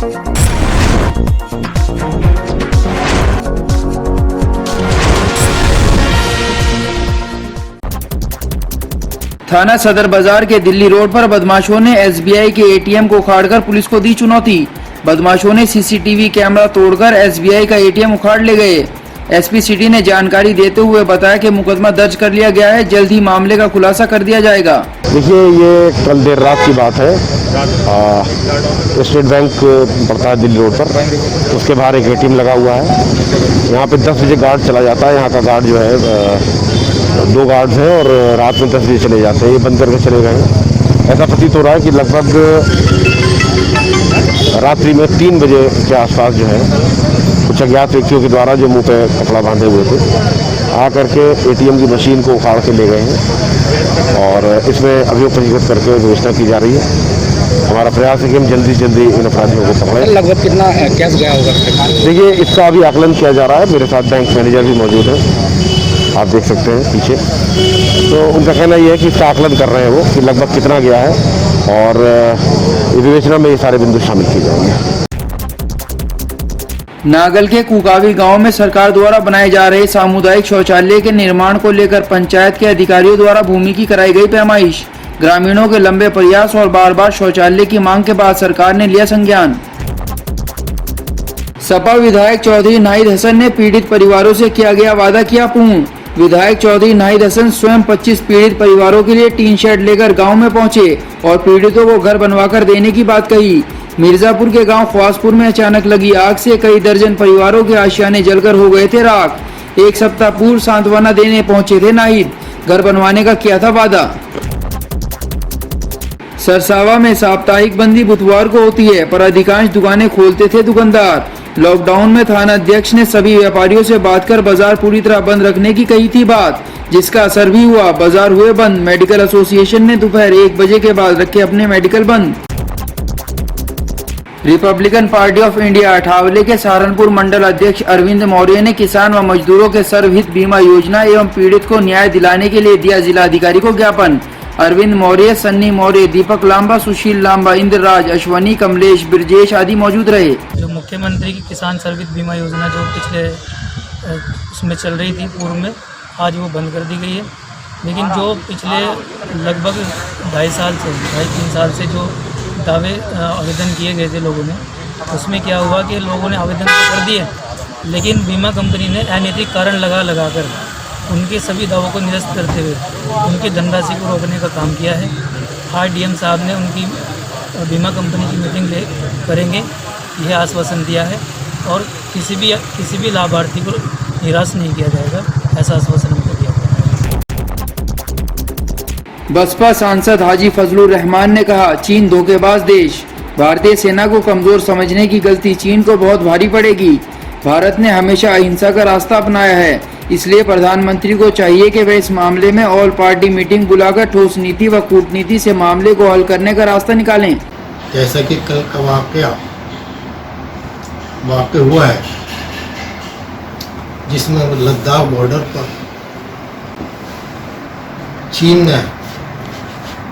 थाना सदर बाजार के दिल्ली रोड पर बदमाशों ने एसबीआई के एटीएम को उखाड़कर पुलिस को दी चुनौती। बदमाशों ने सीसीटीवी कैमरा तोड़कर एसबीआई का एटीएम उखाड़ ले गए। एसपी सिटी ने जानकारी देते हुए बताया कि मुकदमा दर्ज कर लिया गया है, जल्द ही मामले का खुलासा कर दिया जाएगा। देखिए, ये कल देर रात की बात है। स्टेट बैंक पड़ता है दिल्ली रोड पर, उसके बाहर एक एटीएम लगा हुआ है। यहाँ पे 10 बजे गार्ड चला जाता है। यहाँ का गार्ड जो है 2 गार्ड्स हैं और रात में 10 बजे चले जाते हैं। ये बंद करके चले गए। ऐसा प्रतीत हो रहा है कि लगभग रात्रि में 3 बजे के आसपास जो है कुछ अज्ञात व्यक्तियों के द्वारा, जो मुंह पे कपड़ा बांधे हुए थे, आकर के एटीएम की मशीन को उखाड़ के ले गए हैं और इसमें अभियोग पंजीकृत करके विवेचना की जा रही है। हमारा प्रयास है कि हम जल्दी से जल्दी इन अपराधियों को पकड़ें। लगभग कितना कैश गया होगा? देखिए, इसका अभी आकलन किया जा रहा है। मेरे साथ बैंक मैनेजर भी मौजूद है, आप देख सकते हैं पीछे। तो उनका कहना यह है कि इसका आकलन कर रहे हैं वो, कि लगभग कितना गया है और विवेचना में ये सारे बिंदु शामिल किए जाएंगे। नागल के कुकावी गांव में सरकार द्वारा बनाए जा रहे सामुदायिक शौचालय के निर्माण को लेकर पंचायत के अधिकारियों द्वारा भूमि की कराई गई पैमाइश। ग्रामीणों के लंबे प्रयास और बार बार शौचालय की मांग के बाद सरकार ने लिया संज्ञान। सपा विधायक चौधरी नाहिद हसन ने पीड़ित परिवारों से किया गया वादा किया पूर्ण। विधायक चौधरी नाहिद हसन स्वयं 25 पीड़ित परिवारों के लिए टीन शेड लेकर गांव में पहुंचे और पीड़ितों को घर बनवाकर देने की बात कही। मिर्जापुर के गांव ख्वासपुर में अचानक लगी आग से कई दर्जन परिवारों के आशियाने जलकर हो गए थे राख। एक सप्ताह पूर्व सांत्वना देने पहुंचे थे नाहिद, घर बनवाने का किया था वादा। सरसावा में साप्ताहिक बंदी बुधवार को होती है, पर अधिकांश दुकानें खोलते थे दुकानदार। लॉकडाउन में थाना अध्यक्ष ने सभी व्यापारियों से बात कर बाजार पूरी तरह बंद रखने की कही थी बात, जिसका असर भी हुआ। बाजार हुए बंद। मेडिकल एसोसिएशन ने दोपहर 1 बजे के बाद रखे अपने मेडिकल बंद। Republican party of India Athawale के सहारनपुर मंडल अध्यक्ष अरविंद मौर्य ने किसान व मजदूरों के सर्वहित बीमा योजना एवं पीड़ित को न्याय दिलाने के लिए दिया जिलाधिकारी को ज्ञापन। अरविंद मौर्य, सन्नी मौर्य, दीपक लांबा, सुशील लांबा, इंद्रराज, अश्वनी, कमलेश, ब्रजेश आदि मौजूद रहे। जो मुख्यमंत्री की किसान सर्वहित बीमा योजना जो पिछले उसमें चल रही थी पूर्व में, आज वो बंद कर दी गई है। लेकिन जो पिछले लगभग 2.5-3 साल से जो दावे आवेदन किए गए थे लोगों ने, उसमें क्या हुआ कि लोगों ने आवेदन तो कर दिए, लेकिन बीमा कंपनी ने अनैतिक कारण लगाकर उनके सभी दावों को निरस्त करते हुए उनकी धनराशि को रोकने का काम किया है। आज डीएम साहब ने उनकी बीमा कंपनी की मीटिंग करेंगे, यह आश्वासन दिया है और किसी भी लाभार्थी को निराश नहीं किया जाएगा, ऐसा आश्वासन उनको दिया गया है। बसपा सांसद हाजी फजलुर रहमान ने कहा, चीन धोखेबाज देश। भारतीय सेना को कमजोर समझने की गलती चीन को बहुत भारी पड़ेगी। भारत ने हमेशा अहिंसा का रास्ता अपनाया है, इसलिए प्रधानमंत्री को चाहिए कि वे इस मामले में ऑल पार्टी मीटिंग बुलाकर ठोस नीति व कूटनीति से मामले को हल करने का रास्ता निकालें। जैसा कि कल का वाक़या हुआ है, जिसमें लद्दाख बॉर्डर पर चीन ने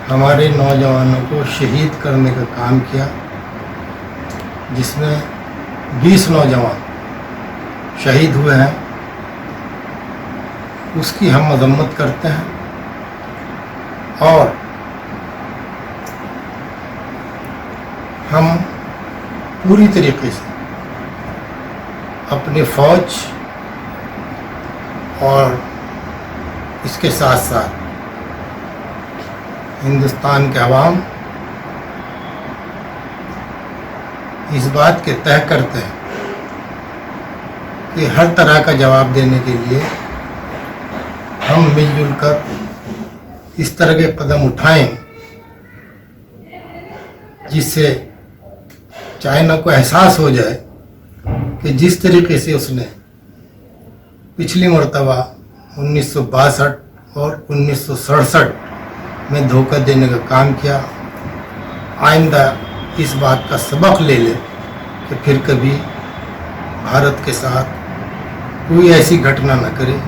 हमारे नौजवानों को शहीद करने का काम किया, जिसमें 20 नौजवान शहीद हुए हैं, उसकी हम मजम्मत करते हैं और हम पूरी तरीके से अपनी फौज और इसके साथ साथ हिंदुस्तान के अवाम इस बात के तय करते हैं कि हर तरह का जवाब देने के लिए हम मिलजुल कर इस तरह के कदम उठाएं, जिससे चाइना को एहसास हो जाए कि जिस तरीके से उसने पिछली मर्तबा 1962 और 1967 में धोखा देने का काम किया, आइंदा इस बात का सबक ले ले कि फिर कभी भारत के साथ कोई ऐसी घटना न करे।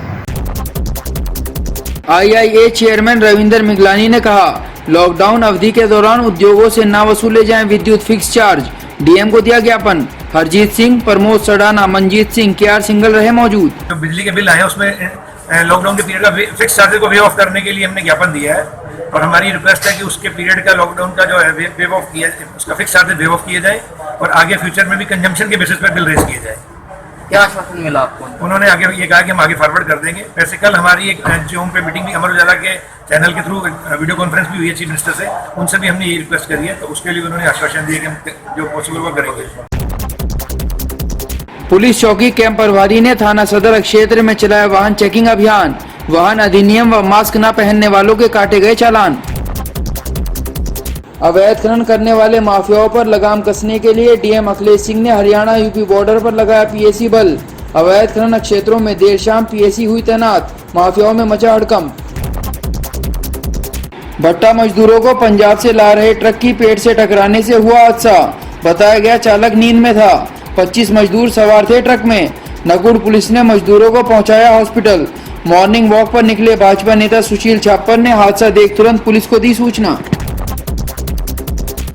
आईआईए चेयरमैन रविंदर मिगलानी ने कहा, लॉकडाउन अवधि के दौरान उद्योगों से न वसूले जाएं विद्युत फिक्स चार्ज। डीएम को दिया ज्ञापन। हरजीत सिंह, प्रमोद सडाना, मंजीत सिंह, केआर सिंगल रहे मौजूद। जो बिजली के बिल आए हैं उसमें लॉकडाउन के पीरियड का फिक्स चार्जेस को वे ऑफ करने के लिए हमने ज्ञापन दिया है और हमारी रिक्वेस्ट है कि उसके पीरियड का लॉकडाउन का जो है वेव ऑफ किया, उसका फिक्स चार्जेस वेव ऑफ किए जाए और आगे फ्यूचर में भी कंजम्पशन के बेसिस पर बिल रेज किए जाए। क्या आश्वासन मिला आपको? उन्होंने आगे ये कहा कि हम आगे फॉरवर्ड कर देंगे। वैसे कल हमारी एक जोम पे मीटिंग भी अमर उजाला के चैनल के थ्रू वीडियो कॉन्फ्रेंस भी हुई है चीफ मिनिस्टर से, उनसे भी हमने ये रिक्वेस्ट करी है, तो उसके लिए उन्होंने आश्वासन दिया कि हम जो पॉसिबल वो करेंगे। पुलिस चौकी कैंप प्रभारी ने थाना सदर क्षेत्र में चलाया वाहन चेकिंग अभियान। वाहन अधिनियम व मास्क न पहनने वालों के काटे गए चालान। अवैध खनन करने वाले माफियाओं पर लगाम कसने के लिए डीएम अखिलेश सिंह ने हरियाणा यूपी बॉर्डर पर लगाया पीएसी बल। अवैध खनन क्षेत्रों में देर शाम पीएसी हुई तैनात। माफियाओं में मचा हड़कंप। भट्टा मजदूरों को पंजाब से ला रहे ट्रक की पेड़ से टकराने से हुआ हादसा। बताया गया चालक नींद में था। 25 मजदूर सवार थे ट्रक में। नकुड़ पुलिस ने मजदूरों को पहुंचाया हॉस्पिटल। मॉर्निंग वॉक पर निकले भाजपा नेता सुशील छापर ने हादसा देख तुरंत पुलिस को दी सूचना।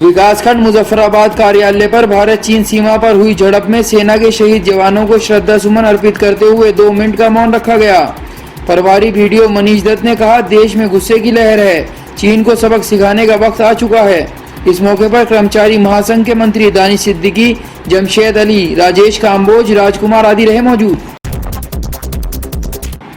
विकासखंड मुजफ्फराबाद कार्यालय पर भारत चीन सीमा पर हुई झड़प में सेना के शहीद जवानों को श्रद्धा सुमन अर्पित करते हुए 2 मिनट का मौन रखा गया। प्रभारी वीडियो मनीष दत्त ने कहा, देश में गुस्से की लहर है, चीन को सबक सिखाने का वक्त आ चुका है। इस मौके पर कर्मचारी महासंघ के मंत्री दानिश सिद्दीकी, जमशेद अली, राजेश काम्बोज, राजकुमार आदि रहे मौजूद।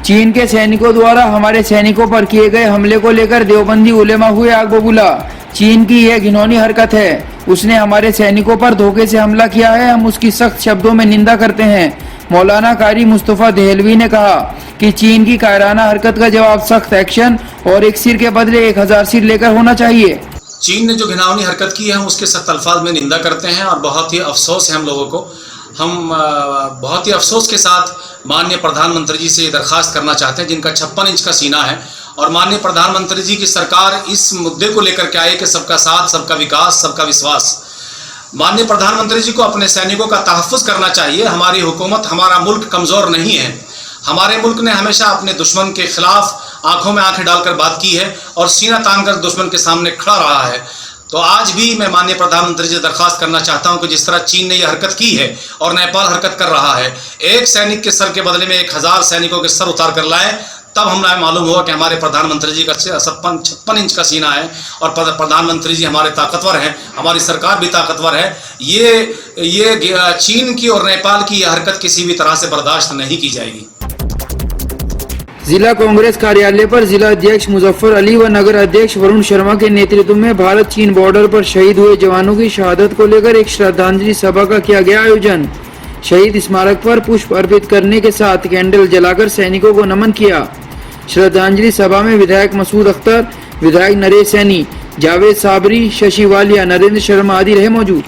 चीन के सैनिकों द्वारा हमारे सैनिकों पर किए गए हमले को लेकर देवबंदी उलेमा हुए आग बबूला। चीन की यह घिनौनी हरकत है। उसने हमारे सैनिकों पर धोखे से हमला किया है, हम उसकी सख्त शब्दों में निंदा करते हैं। मौलाना कारी मुस्तफा देहलवी ने कहा कि चीन की कायराना हरकत का जवाब सख्त एक्शन और एक सिर के बदले 1000 सिर लेकर होना चाहिए। चीन ने जो घिनौनी हरकत की है हम उसके सख्त अल्फाज में निंदा करते हैं और बहुत ही अफसोस है हम लोगों को। हम बहुत ही अफसोस के साथ माननीय प्रधानमंत्री जी से दरख्वास्त करना चाहते हैं, जिनका 56 इंच का सीना है, और माननीय प्रधानमंत्री जी की सरकार इस मुद्दे को लेकर के आए कि सबका साथ, सबका विकास, सबका विश्वास। माननीय प्रधानमंत्री जी को अपने सैनिकों का तहफ़्फ़ुज़ करना चाहिए। हमारी हुकूमत, हमारा मुल्क कमज़ोर नहीं है। हमारे मुल्क ने हमेशा अपने दुश्मन के खिलाफ आंखों में आंखें डालकर बात की है और सीना तानकर दुश्मन के सामने खड़ा रहा है। तो आज भी मैं माननीय प्रधानमंत्री जी से दरख्वास्त करना चाहता हूं कि जिस तरह चीन ने यह हरकत की है और नेपाल हरकत कर रहा है, एक सैनिक के सर के बदले में 1000 सैनिकों के सर उतार कर लाए, तब हमें मालूम हुआ कि हमारे प्रधानमंत्री जी का 56 इंच का सीना है और प्रधानमंत्री जी हमारे ताकतवर हैं, हमारी सरकार भी ताकतवर है। ये चीन की और नेपाल की यह हरकत किसी भी तरह से बर्दाश्त नहीं की जाएगी। जिला कांग्रेस कार्यालय पर जिला अध्यक्ष मुजफ्फर अली व नगर अध्यक्ष वरुण शर्मा के नेतृत्व में भारत चीन बॉर्डर पर शहीद हुए जवानों की शहादत को लेकर एक श्रद्धांजलि सभा का किया गया आयोजन। शहीद स्मारक पर पुष्प अर्पित करने के साथ कैंडल जलाकर सैनिकों को नमन किया। श्रद्धांजलि सभा में विधायक मसूद अख्तर, विधायक नरेश सैनी, जावेद साबरी, शशि वालिया, नरेंद्र शर्मा आदि रहे मौजूद।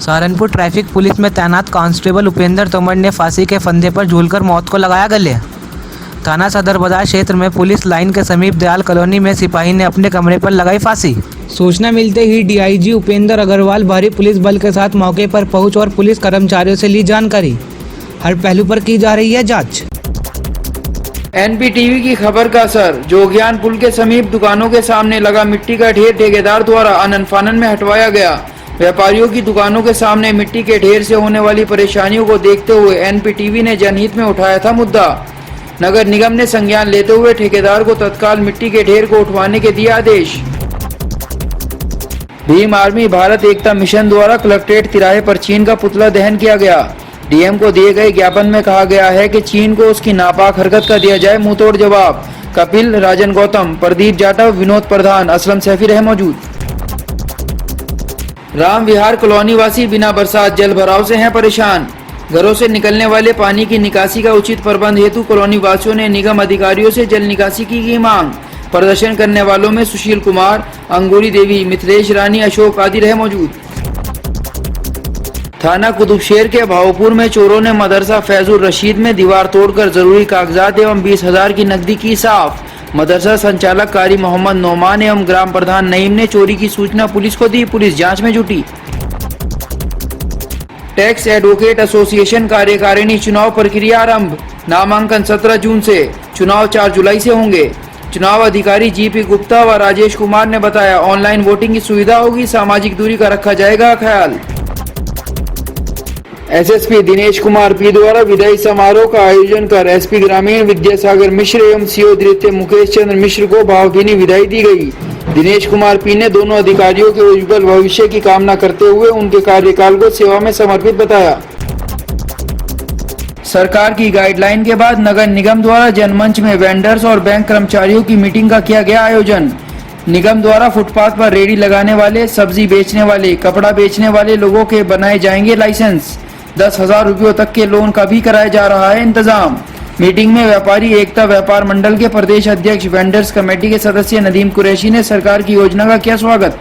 सहारनपुर ट्रैफिक पुलिस में तैनात कांस्टेबल उपेंद्र तोमर ने फांसी के फंदे पर झूलकर मौत को लगाया गले। थाना सदर बाजार क्षेत्र में पुलिस लाइन के समीप दयाल कॉलोनी में सिपाही ने अपने कमरे पर लगाई फांसी। सूचना मिलते ही डीआईजी उपेंद्र अग्रवाल भारी पुलिस बल के साथ मौके पर पहुंच और पुलिस कर्मचारियों से ली जानकारी। हर पहलू पर की जा रही है जाँच। एनपीटीवी की खबर का असर। जोगियान पुल के समीप दुकानों के सामने लगा मिट्टी का ढेर ठेकेदार द्वारा आनन फानन में हटवाया गया। व्यापारियों की दुकानों के सामने मिट्टी के ढेर से होने वाली परेशानियों को देखते हुए एनपीटीवी ने जनहित में उठाया था मुद्दा। नगर निगम ने संज्ञान लेते हुए ठेकेदार को तत्काल मिट्टी के ढेर को उठवाने के दिया आदेश। भीम आर्मी भारत एकता मिशन द्वारा कलेक्ट्रेट तिराहे पर चीन का पुतला दहन किया गया। डीएम को दिए गए ज्ञापन में कहा गया है कि चीन को उसकी नापाक हरकत का दिया जाए मुंहतोड़ जवाब। कपिल, राजन गौतम, प्रदीप जाटव, विनोद प्रधान, असलम सैफी रहे मौजूद। राम विहार कॉलोनी वासी बिना बरसात जल भराव से हैं परेशान। घरों से निकलने वाले पानी की निकासी का उचित प्रबंध हेतु कॉलोनी वासियों ने निगम अधिकारियों से जल निकासी की मांग। प्रदर्शन करने वालों में सुशील कुमार, अंगूरी देवी, मिथिलेश रानी, अशोक आदि रहे मौजूद। थाना कुतुबशेर के भावपुर में चोरों ने मदरसा फैजुर रशीद में दीवार तोड़कर जरूरी कागजात एवं 20,000 की नकदी की साफ। मदरसा संचालक कारी मोहम्मद नोमान एवं ग्राम प्रधान नईम ने चोरी की सूचना पुलिस को दी। पुलिस जांच में जुटी। टैक्स एडवोकेट एसोसिएशन कार्यकारिणी चुनाव प्रक्रिया आरंभ। नामांकन 17 जून से, चुनाव 4 जुलाई से होंगे। चुनाव अधिकारी जीपी गुप्ता व राजेश कुमार ने बताया, ऑनलाइन वोटिंग की सुविधा होगी, सामाजिक दूरी का रखा जाएगा ख्याल। एसएसपी दिनेश कुमार पी द्वारा विदाई समारोह का आयोजन कर एसपी ग्रामीण विद्यासागर मिश्र एवं सीओ द्वितीय मुकेश चंद्र मिश्र को भावभीनी विदाई दी गई। दिनेश कुमार पी ने दोनों अधिकारियों के उज्जवल भविष्य की कामना करते हुए उनके कार्यकाल को सेवा में समर्पित बताया। सरकार की गाइडलाइन के बाद नगर निगम द्वारा जनमंच में वेंडर्स और बैंक कर्मचारियों की मीटिंग का किया गया आयोजन। निगम द्वारा फुटपाथ पर रेडी लगाने वाले, सब्जी बेचने वाले, कपड़ा बेचने वाले लोगों के बनाए जाएंगे लाइसेंस। 10,000 रुपयों तक के लोन का भी कराया जा रहा है इंतजाम। मीटिंग में व्यापारी एकता व्यापार मंडल के प्रदेश अध्यक्ष, वेंडर्स कमेटी के सदस्य नदीम कुरैशी ने सरकार की योजना का किया स्वागत।